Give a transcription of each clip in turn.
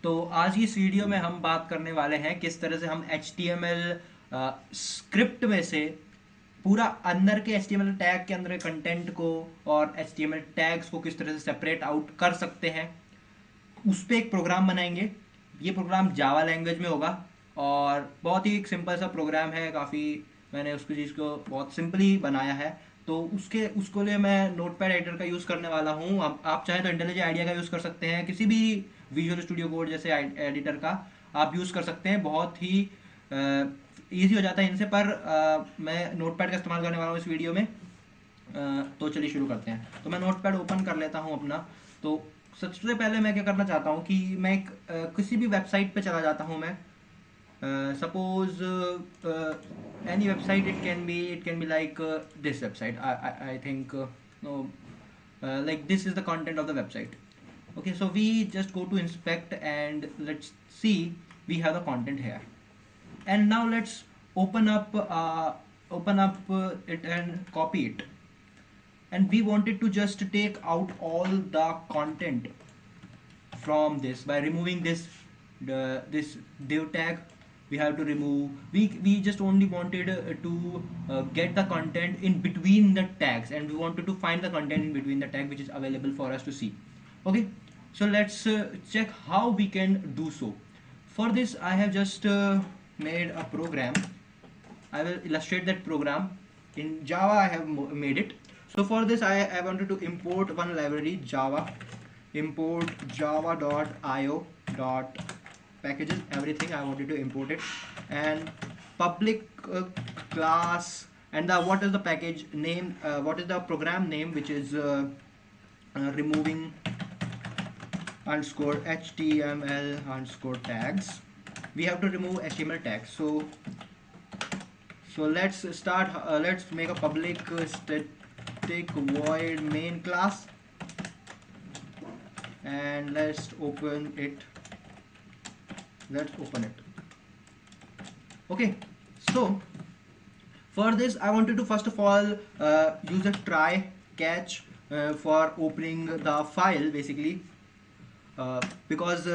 तो आज की इस वीडियो में हम बात करने वाले हैं किस तरह से हम HTML स्क्रिप्ट में से पूरा अंदर के HTML टैग के अंदर कंटेंट को और HTML टैग्स को किस तरह से सेपरेट आउट कर सकते हैं। उस पर एक प्रोग्राम बनाएंगे। ये प्रोग्राम जावा लैंग्वेज में होगा और बहुत ही एक सिंपल सा प्रोग्राम है। काफ़ी मैंने उसकी चीज़ को बहुत सिंपली बनाया है। तो उसको लिए मैं नोटपैड एडिटर का यूज़ करने वाला हूँ। आप चाहें तो इंटेलिजेंट आइडिया का यूज़ कर सकते हैं, किसी भी विजुअल स्टूडियो कोड जैसे एडिटर का आप यूज़ कर सकते हैं। बहुत ही ईजी हो जाता है इनसे, पर मैं नोटपैड का इस्तेमाल करने वाला हूँ इस वीडियो में। तो चलिए शुरू करते हैं। तो मैं नोटपैड ओपन कर लेता हूँ अपना। तो सबसे पहले मैं क्या करना चाहता हूँ कि मैं किसी भी वेबसाइट पे चला जाता हूँ। मैं suppose any website, it can be like this website. I think no, like this is the content of the website. Okay, so we just go to inspect and let's see we have the content here. And now let's open up it and copy it. And we wanted to just take out all the content from this by removing this div tag. We have to remove, we just only wanted to get the content in between the tags, and we wanted to find the content in between the tag which is available for us to see. Okay, so let's check how we can do so. For this I have just made a program. I will illustrate that program. In Java I have made it. So for this I wanted to import one library, Java. Import java.io dot packages, everything I wanted to import it. And public class, and what is the package name, what is the program name, which is removing underscore html underscore tags. We have to remove HTML tags. So let's start. Let's make a public static void main class, and let's open it. Let's open it. Okay. So for this, I wanted to first of all use a try catch for opening the file, basically, because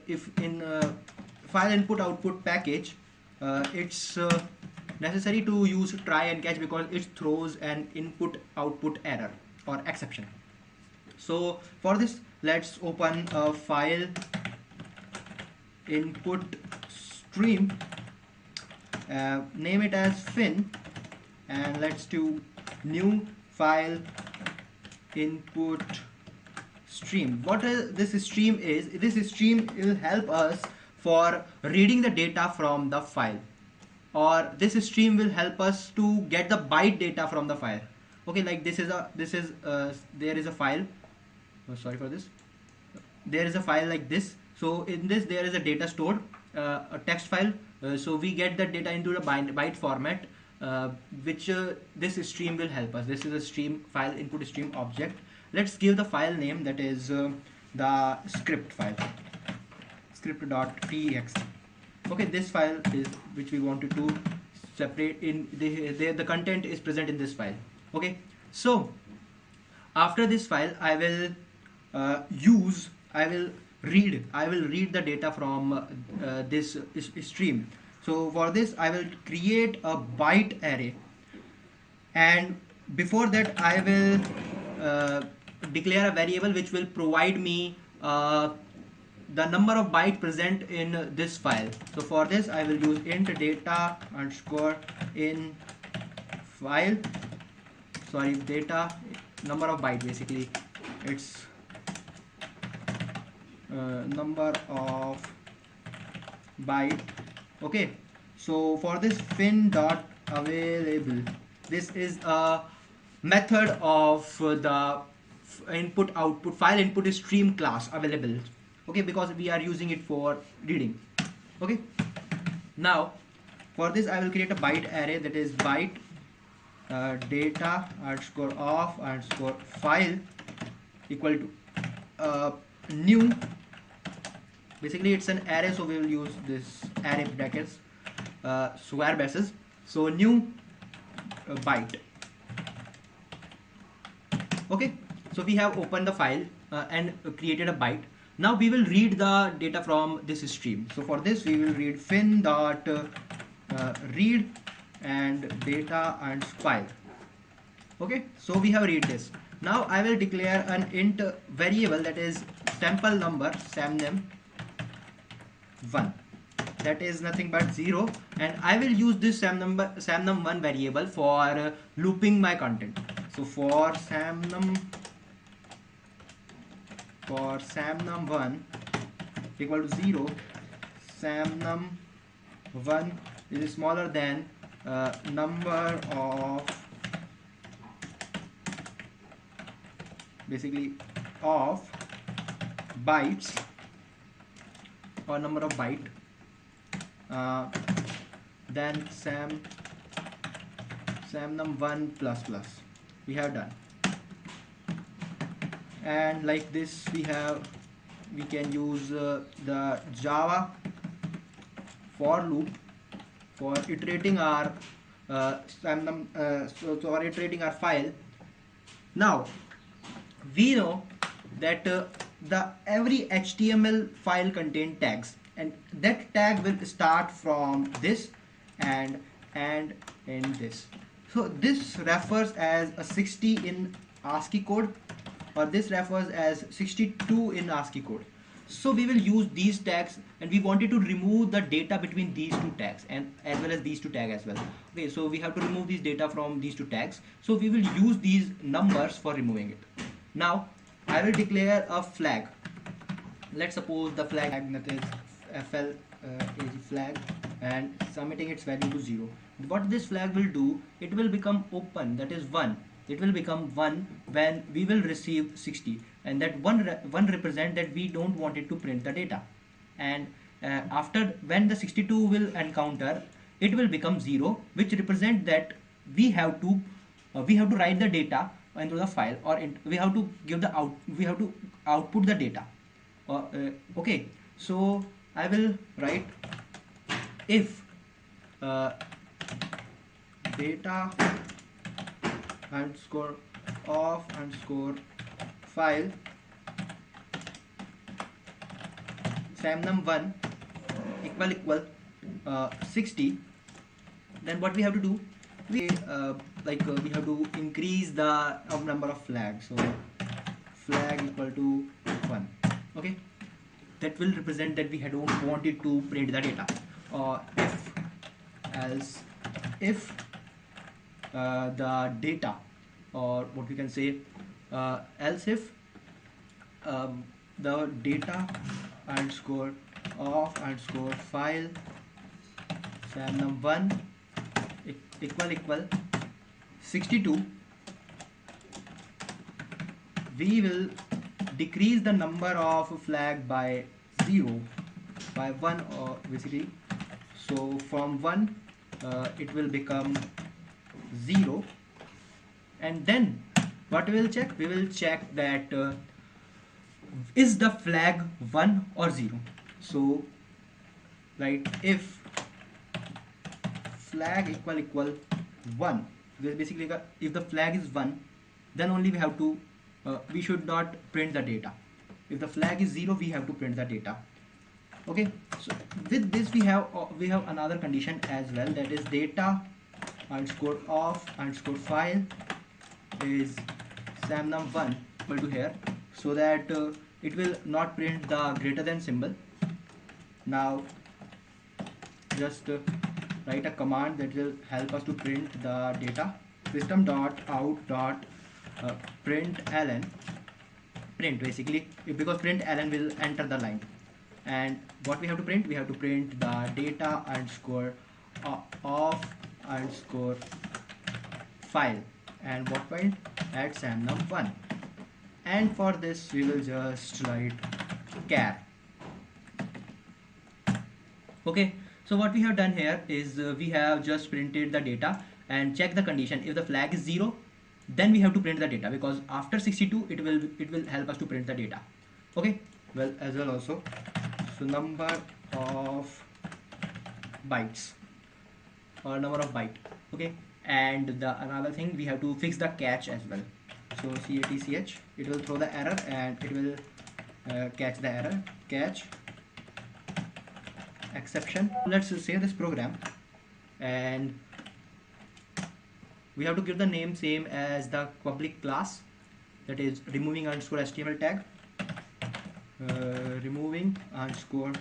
if in file input output package, it's necessary to use try and catch because it throws an input output error or exception. So for this, let's open a file input stream, name it as fin, and let's do new file input stream. What this stream is, this stream will help us for reading the data from the file, or this stream will help us to get the byte data from the file. Okay, like there is a file. Oh, sorry for this. There is a file like this. So in this there is a data stored, a text file. So we get the data into the byte format, which this stream will help us. This is a stream file input stream object. Let's give the file name, that is the script file, script.txt. Okay, this file is which we wanted to separate in the content is present in this file. Okay, so after this file I will I will read the data from this stream. So for this I will create a byte array, and before that I will declare a variable which will provide me the number of bytes present in this file. So for this I will use int data underscore in file, sorry, data number of byte, basically it's number of byte. Okay, so for this fin dot available, this is a method of the input output file input stream class available. Okay, because we are using it for reading. Okay, now for this I will create a byte array, that is byte data underscore of underscore file equal to new. Basically it's an array, so we will use this array brackets, square braces. So new byte. Okay, so we have opened the file and created a byte. Now we will read the data from this stream. So for this we will read fin dot read and data and file. Okay, so we have read this. Now I will declare an int variable, that is sample number samnum1, that is nothing but 0, and I will use this samnum1 variable for looping my content. So for samnum1 equal to 0, samnum1 is smaller than number of, basically of bytes, or number of byte, then samnum1 plus plus. We have done, and like this we can use the Java for loop for iterating our for iterating our file. Now we know that the every HTML file contain tags, and that tag will start from this and end in this. So this refers as a 60 in ASCII code, or this refers as 62 in ASCII code. So we will use these tags, and we wanted to remove the data between these two tags and as well as these two tags as well. Okay, so we have to remove these data from these two tags. So we will use these numbers for removing it. Now I will declare a flag. Let's suppose the flag, that is fl flag, and submitting its value to 0. What this flag will do, it will become open, that is 1. It will become 1 when we will receive 60, and that one represent that we don't want it to print the data. And after, when the 62 will encounter, it will become 0, which represent that we have to write the data into the file, or we have to give the output the data. Okay, so I will write if data underscore of underscore file samnum1 equal 60, then what we have to do, we have to increase the number of flags. So flag equal to 1. Okay, that will represent that we don't want it to print the data. If the data, or what we can say, else if the data underscore of underscore file samnum1 equal 62, we will decrease the number of flag by 0, by 1, or basically, so from 1 it will become 0, and then what we will check? We will check that is the flag 1 or 0. So right, if flag equal 1, basically if the flag is 1, then only we have to we should not print the data. If the flag is 0, we have to print the data. Okay, so with this we have another condition as well, that is data underscore of underscore file is samnum1 equal to here, so that it will not print the greater than symbol. Now just write a command that will help us to print the data. System.out.println, print basically, because println will enter the line, and what we have to print? We have to print the data underscore of underscore file, and what point? At samnum1. And for this we will just write char. Okay, so what we have done here is we have just printed the data and check the condition. If the flag is 0, then we have to print the data, because after 62 it will help us to print the data. Okay, well, as well also, so number of bytes, or number of byte. Okay, and the another thing, we have to fix the catch as well. So catch, it will throw the error, and it will catch the error, catch exception. Let's save this program, and we have to give the name same as the public class, that is removing underscore HTML tag, removing underscore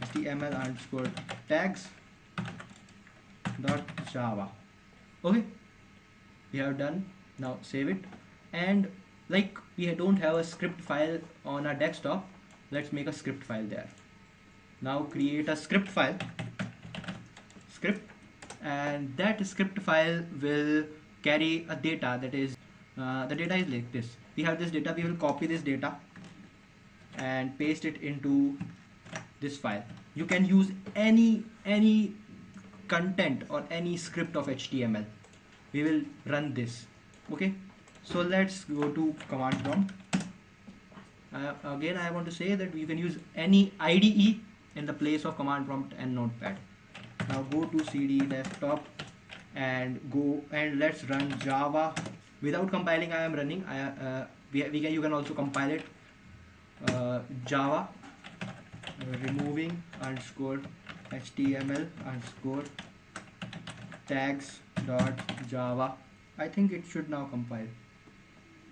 HTML underscore tags dot java. Okay, we have done. Now save it, and like we don't have a script file on our desktop, let's make a script file there. Now create a script file, script, and that script file will carry a data, that is the data is like this. We have this data, we will copy this data and paste it into this file. You can use any content or any script of HTML. We will run this. Okay, so let's go to command prompt. Again, I want to say that you can use any IDE in the place of command prompt and notepad. Now go to CD desktop and go and let's run Java without compiling. I am running. You can also compile it. Java removing underscore HTML underscore tags dot Java. I think it should now compile.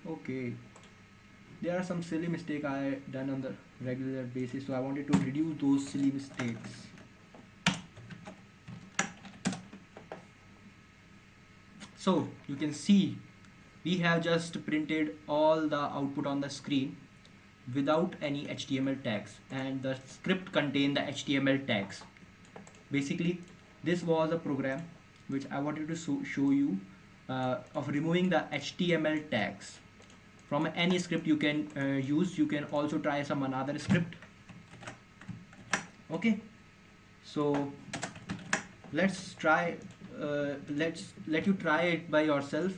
Okay, there are some silly mistakes I done on the regular basis, so I wanted to reduce those silly mistakes. So you can see we have just printed all the output on the screen without any HTML tags, and the script contained the HTML tags. Basically, this was a program which I wanted to show you of removing the HTML tags from any script you can use. You can also try some another script. Okay, so let's try. Let you try it by yourself.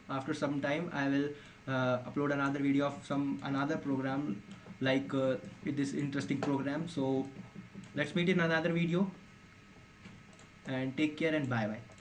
After some time, I will upload another video of another program like this interesting program. So let's meet in another video, and take care and bye bye.